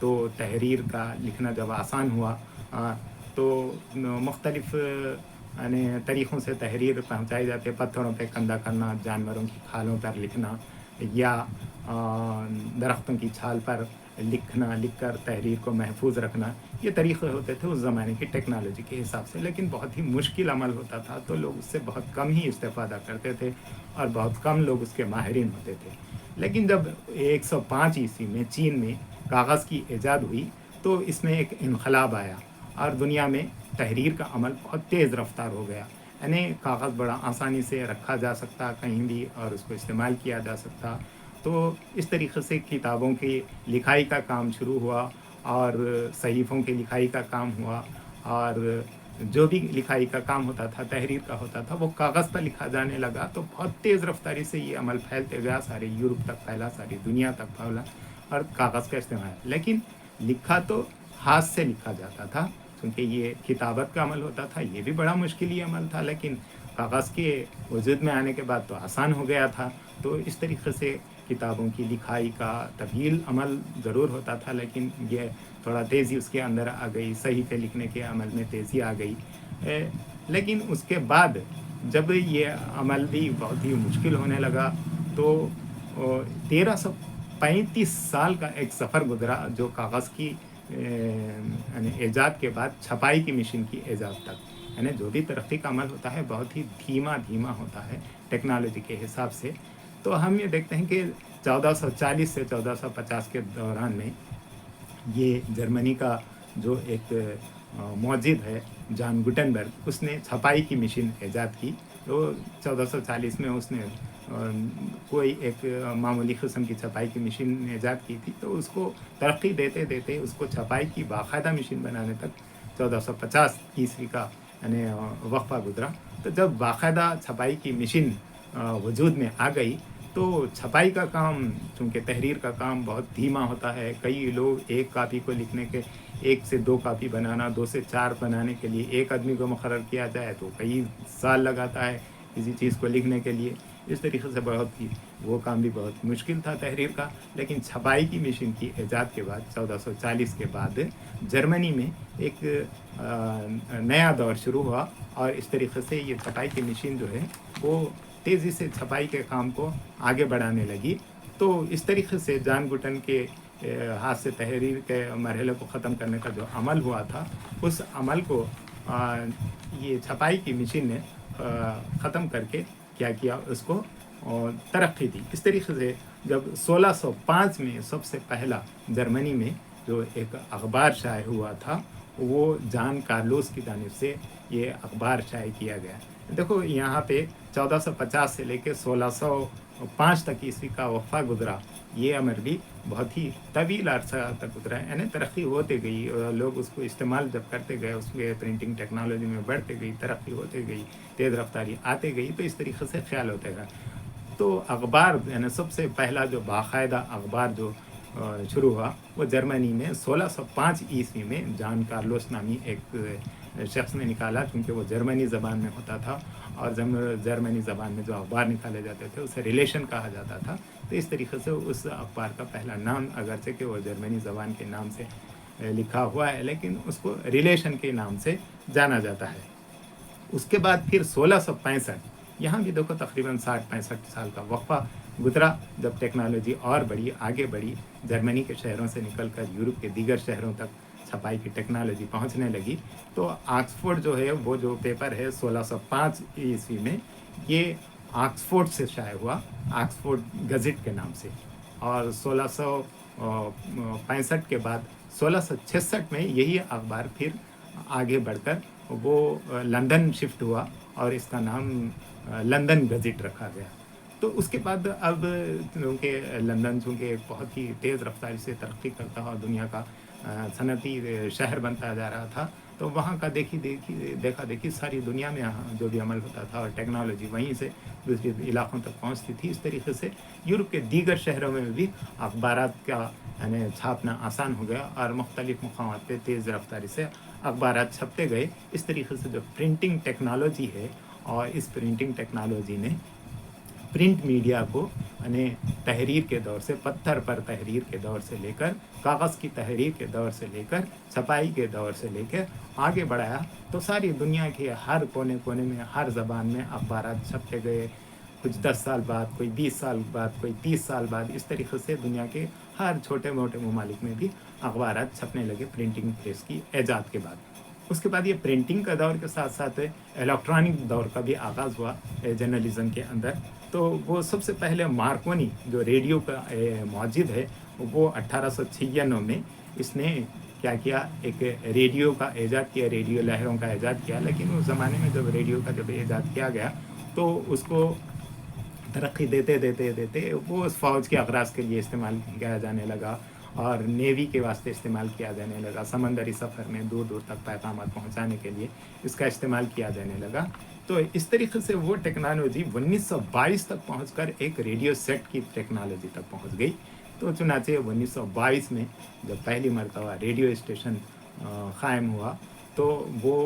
تو تحریر کا لکھنا جب آسان ہوا تو مختلف یعنی طریقوں سے تحریر پہنچائی جاتی ہے. پتھروں پہ کندہ کرنا، جانوروں کی کھالوں پر لکھنا، یا درختوں کی چھال پر لکھ کر تحریر کو محفوظ رکھنا. یہ طریقے ہوتے تھے اس زمانے کی ٹیکنالوجی کے حساب سے، لیکن بہت ہی مشکل عمل ہوتا تھا، تو لوگ اس سے بہت کم ہی استفادہ کرتے تھے اور بہت کم لوگ اس کے ماہرین ہوتے تھے. لیکن جب 105 عیسوی میں چین میں کاغذ کی ایجاد ہوئی تو اس میں ایک انقلاب آیا اور دنیا میں تحریر کا عمل بہت تیز رفتار ہو گیا. یعنی کاغذ بڑا آسانی سے رکھا جا سکتا کہیں بھی اور اس کو استعمال کیا جا سکتا. تو اس طریقے سے کتابوں کی لکھائی کا کام شروع ہوا اور صحیفوں کی لکھائی کا کام ہوا، اور جو بھی لکھائی کا کام ہوتا تھا، تحریر کا ہوتا تھا، وہ کاغذ پر لکھا جانے لگا. تو بہت تیز رفتاری سے یہ عمل پھیلتے گیا، سارے یورپ تک پھیلا، ساری دنیا تک پھیلا اور کاغذ کا استعمال. لیکن لکھا تو ہاتھ سے لکھا جاتا تھا کیونکہ یہ کتابت کا عمل ہوتا تھا، یہ بھی بڑا مشکل عمل تھا. لیکن کاغذ کے وجود میں آنے کے بعد تو آسان ہو گیا تھا. تو اس طریقے سے کتابوں کی لکھائی کا طویل عمل ضرور ہوتا تھا، لیکن یہ تھوڑا تیزی اس کے اندر آ گئی، صحیفے لکھنے کے عمل میں تیزی آ گئی. لیکن اس کے بعد جب یہ عمل بھی بہت ہی مشکل ہونے لگا تو 1335 سال کا ایک سفر گزرا جو کاغذ کی یعنی ایجاد کے بعد چھپائی کی مشین کی ایجاد تک. یعنی جو بھی ترقی کا عمل ہوتا ہے بہت ہی دھیما ہوتا ہے ٹیکنالوجی کے حساب سے. تو ہم یہ دیکھتے ہیں کہ 1440 سے 1450 کے دوران میں یہ جرمنی کا جو ایک موجد ہے جان گوٹنبرگ، اس نے چھپائی کی مشین ایجاد کی. تو 1440 میں اس نے کوئی ایک معمولی قسم کی چھپائی کی مشین ایجاد کی تھی. تو اس کو ترقی دیتے دیتے اس کو چھپائی کی باقاعدہ مشین بنانے تک 1450 عیسوی کا یعنی وقفہ گزرا. تو جب باقاعدہ چھپائی کی مشین وجود میں آ گئی تو چھپائی کا کام، چونکہ تحریر کا کام بہت دھیما ہوتا ہے، کئی لوگ ایک کاپی کو لکھنے کے 1 سے 2 کاپی بنانا، 2 سے 4 بنانے کے لیے ایک آدمی کو مقرر کیا جائے تو کئی سال لگاتا ہے کسی چیز کو لکھنے کے لیے. اس طریقے سے بہت ہی وہ کام بھی بہت مشکل تھا تحریر کا. لیکن چھپائی کی مشین کی ایجاد کے بعد 1440 کے بعد جرمنی میں ایک نیا دور شروع ہوا اور اس طریقے سے یہ چھپائی کی مشین جو ہے وہ تیزی سے چھپائی کے کام کو آگے بڑھانے لگی. تو اس طریقے سے جان گوٹن کے ہاتھ سے تحریر کے مرحلے کو ختم کرنے کا جو عمل ہوا تھا، اس عمل کو یہ چھپائی کی مشین نے ختم کر کے کیا کیا، اس کو ترقی دی. اس طریقے سے جب 1605 میں سب سے پہلا جرمنی میں جو ایک اخبار شائع ہوا تھا، وہ جان کارلوس کی جانب سے یہ اخبار شائع کیا گیا. دیکھو یہاں پہ 1450 سے لے کے 1605 تک عیسوی کا وقفہ گزرا. یہ عمر بھی بہت ہی طویل عرصہ تک گزرا. یعنی ترقی ہوتے گئی، لوگ اس کو استعمال جب کرتے گئے، اس کے پرنٹنگ ٹیکنالوجی میں بڑھتے گئی، ترقی ہوتے گئی، تیز رفتاری آتے گئی، تو اس طریقے سے خیال ہوتے گا. تو اخبار یعنی سب سے پہلا جو باقاعدہ اخبار جو شروع ہوا وہ جرمنی میں 1605 عیسوی میں جان کارلوس نامی ایک شخص نے نکالا، کیونکہ وہ جرمنی زبان میں ہوتا تھا اور جرمنی زبان میں جو اخبار نکالے جاتے تھے اسے ریلیشن کہا جاتا تھا. تو اس طریقے سے اس اخبار کا پہلا نام، اگرچہ کہ وہ جرمنی زبان کے نام سے لکھا ہوا ہے، لیکن اس کو ریلیشن کے نام سے جانا جاتا ہے. اس کے بعد پھر 1665، یہاں بھی دیکھو تقریباً 60-65 سال کا وقفہ گزرا جب ٹیکنالوجی اور بڑی آگے بڑھی، جرمنی کے شہروں سے نکل کر یورپ کے دیگر شہروں تک چھپائی کی ٹیکنالوجی پہنچنے لگی. تو آکسفورڈ جو ہے وہ جو پیپر ہے 1605 عیسوی میں یہ آکسفورڈ سے شائع ہوا، آکسفورڈ گزٹ کے نام سے. اور 1665 کے بعد 1666 میں یہی اخبار پھر آگے بڑھ کر وہ لندن شفٹ ہوا اور اس کا نام لندن گزٹ رکھا گیا. تو اس کے بعد اب چونکہ لندن چونکہ بہت ہی تیز رفتاری سے ترقی کرتا ہوا دنیا کا صنعتی شہر بنتا جا رہا تھا، تو وہاں کا دیکھا دیکھی ساری دنیا میں جو بھی عمل ہوتا تھا اور ٹیکنالوجی وہیں سے دوسرے علاقوں تک پہنچتی تھی. اس طریقے سے یورپ کے دیگر شہروں میں بھی اخبارات کا یعنی چھاپنا آسان ہو گیا اور مختلف مقامات پہ تیز رفتاری سے اخبارات چھپتے گئے. اس طریقے سے جو پرنٹنگ ٹیکنالوجی ہے، اور اس پرنٹنگ ٹیکنالوجی نے پرنٹ میڈیا کو یعنی تحریر کے دور سے، پتھر پر تحریر کے دور سے لے کر، کاغذ کی تحریر کے دور سے لے کر، چھپائی کے دور سے لے کر آگے بڑھایا، تو ساری دنیا کے ہر کونے کونے میں، ہر زبان میں اخبارات چھپتے گئے. کچھ 10 سال بعد، کوئی 20 سال بعد، کوئی 30 سال بعد، اس طریقے سے دنیا کے ہر چھوٹے موٹے ممالک میں بھی اخبارات چھپنے لگے پرنٹنگ پریس کی ایجاد کے بعد. اس کے بعد یہ پرنٹنگ کا دور کے ساتھ ساتھ الیکٹرانک دور کا بھی آغاز ہوا جرنلزم کے اندر. تو وہ سب سے پہلے مارکونی جو ریڈیو کا موجد ہے، وہ 1896 میں اس نے کیا کیا، ایک ریڈیو کا ایجاد کیا، ریڈیو لہروں کا ایجاد کیا. لیکن اس زمانے میں جب ریڈیو کا جب ایجاد کیا گیا تو اس کو ترقی دیتے دیتے دیتے وہ اس فوج کے اغراض کے لیے استعمال کیا جانے لگا، اور نیوی کے واسطے استعمال کیا جانے لگا. سمندری سفر میں دور دور تک پیغامات پہنچانے کے لیے اس کا استعمال کیا جانے لگا. تو اس طریقے سے وہ ٹیکنالوجی 1922 تک پہنچ کر ایک ریڈیو سیٹ کی ٹیکنالوجی تک پہنچ گئی. تو چنانچہ 1922 میں جب پہلی مرتبہ ریڈیو اسٹیشن قائم ہوا تو وہ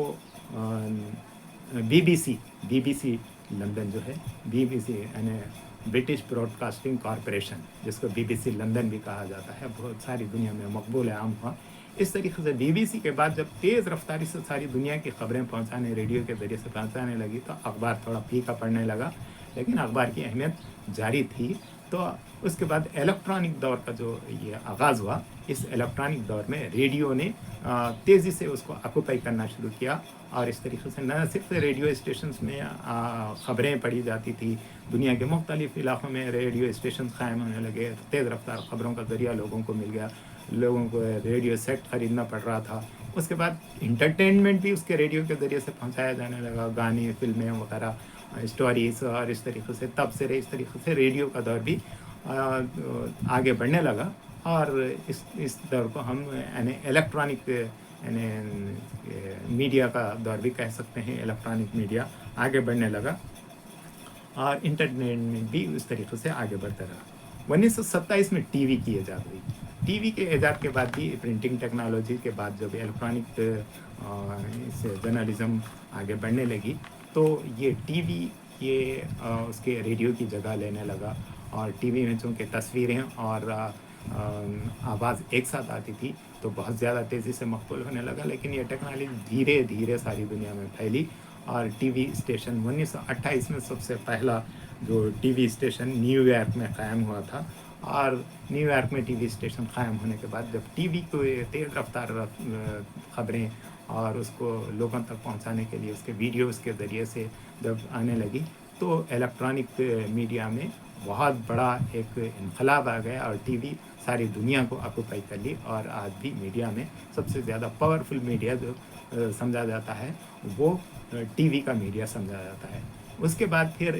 بی بی سی لندن جو ہے، بی بی سی یعنی برٹش براڈ کاسٹنگ کارپوریشن، جس کو بی بی سی لندن بھی کہا جاتا ہے، بہت ساری دنیا میں مقبول عام ہوا. اس طریقے سے بی بی سی کے بعد جب تیز رفتاری سے ساری دنیا کی خبریں پہنچانے، ریڈیو کے ذریعے سے پہنچانے لگی، تو اخبار تھوڑا پھیکا پڑنے لگا. لیکن اخبار کی اہمیت جاری تھی. تو اس کے بعد الیکٹرانک دور کا جو یہ آغاز ہوا، اس الیکٹرانک دور میں ریڈیو نے تیزی سے اس کو آکوپائی کرنا شروع کیا. اور اس طریقے سے نہ صرف ریڈیو اسٹیشنز میں خبریں پڑھی جاتی تھی، دنیا کے مختلف علاقوں میں ریڈیو اسٹیشنز قائم ہونے لگے، تیز رفتار خبروں کا ذریعہ لوگوں کو مل گیا، لوگوں کو ریڈیو سیٹ خریدنا پڑ رہا تھا. اس کے بعد انٹرٹینمنٹ بھی اس کے ریڈیو کے ذریعے سے پہنچایا جانے لگا، گانے، فلمیں وغیرہ، اسٹوریز، اور اس طریقے سے تب سے اس طریقے سے ریڈیو کا دور بھی آگے بڑھنے لگا. اور اس دور کو ہم یعنی الیکٹرانک یعنی میڈیا کا دور بھی کہہ سکتے ہیں. الیکٹرانک میڈیا آگے بڑھنے لگا اور انٹرٹینمنٹ بھی اس طریقے سے آگے بڑھتا رہا. 1927 میں ٹی وی کی ایجاد ہوئی. ٹی وی کے ایجاد کے بعد بھی پرنٹنگ ٹیکنالوجی کے بعد جب الیکٹرانک جرنلزم آگے بڑھنے لگی تو یہ ٹی وی یہ اس کے ریڈیو کی جگہ لینے لگا. اور ٹی وی میں چونکہ تصویریں اور آواز ایک ساتھ آتی تھی تو بہت زیادہ تیزی سے مقبول ہونے لگا. لیکن یہ ٹیکنالوجی دھیرے دھیرے ساری دنیا میں پھیلی اور ٹی وی اسٹیشن 1928 میں سب سے پہلا جو T V station new York میں قائم ہوا تھا. اور نیو یارک میں ٹی وی اسٹیشن قائم ہونے کے بعد جب ٹی وی کو تیز رفتار خبریں اور اس کو لوگوں تک پہنچانے کے لیے اس کے ویڈیوز کے ذریعے سے جب آنے لگی تو الیکٹرانک میڈیا میں بہت بڑا ایک انقلاب آ گیا اور ٹی وی ساری دنیا کو آکوپائی کر لی. اور آج بھی میڈیا میں سب سے زیادہ پاورفل میڈیا جو سمجھا جاتا ہے وہ ٹی وی کا میڈیا سمجھا جاتا ہے. اس کے بعد پھر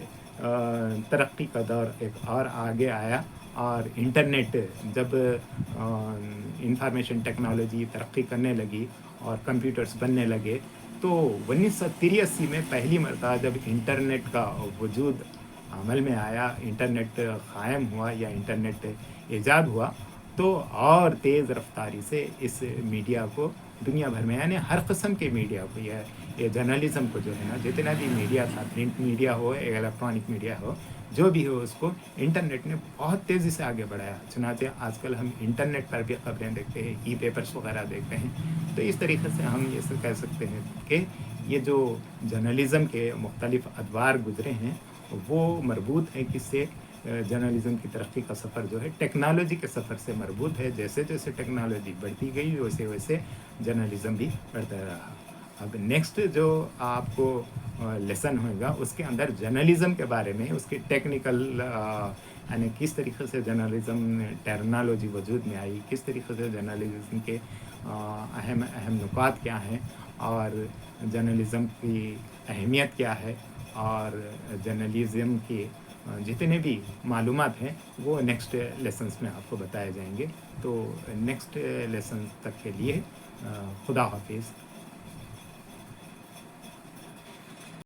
ترقی کا دور ایک اور آگے آیا اور انٹرنیٹ جب انفارمیشن ٹیکنالوجی ترقی کرنے لگی اور کمپیوٹرز بننے لگے تو 1983 میں پہلی مرتبہ جب انٹرنیٹ کا وجود عمل میں آیا، انٹرنیٹ قائم ہوا یا انٹرنیٹ ایجاد ہوا تو اور تیز رفتاری سے اس میڈیا کو دنیا بھر میں یعنی ہر قسم کے میڈیا کو یہ جرنلزم کو جو ہے نا، جتنا بھی میڈیا تھا، پرنٹ میڈیا ہو، الیکٹرانک میڈیا ہو، جو بھی ہو، اس کو انٹرنیٹ نے بہت تیزی سے آگے بڑھایا. چنانچہ آج کل ہم انٹرنیٹ پر بھی خبریں دیکھتے ہیں، ای پیپرز وغیرہ دیکھتے ہیں. تو اس طریقے سے ہم یہ کہہ سکتے ہیں کہ یہ جو جرنلزم کے مختلف ادوار گزرے ہیں وہ مربوط ہیں کس سے؟ جرنلزم کی ترقی کا سفر جو ہے ٹیکنالوجی کے سفر سے مربوط ہے. جیسے جیسے ٹیکنالوجی بڑھتی گئی ویسے ویسے جرنلزم بھی بڑھتا رہا. اب نیکسٹ جو آپ کو لیسن ہوگا اس کے اندر جرنلزم کے بارے میں، اس کے ٹیکنیکل یعنی کس طریقے سے جرنلزم ٹرمنالوجی وجود میں آئی، کس طریقے سے جرنلزم کے اہم نکات کیا ہیں اور جرنلزم کی اہمیت کیا ہے اور جرنلزم کی جتنے بھی معلومات ہیں وہ نیکسٹ لیسنس میں آپ کو بتائے جائیں گے. تو نیکسٹ لیسن تک کے لیے خدا حافظ.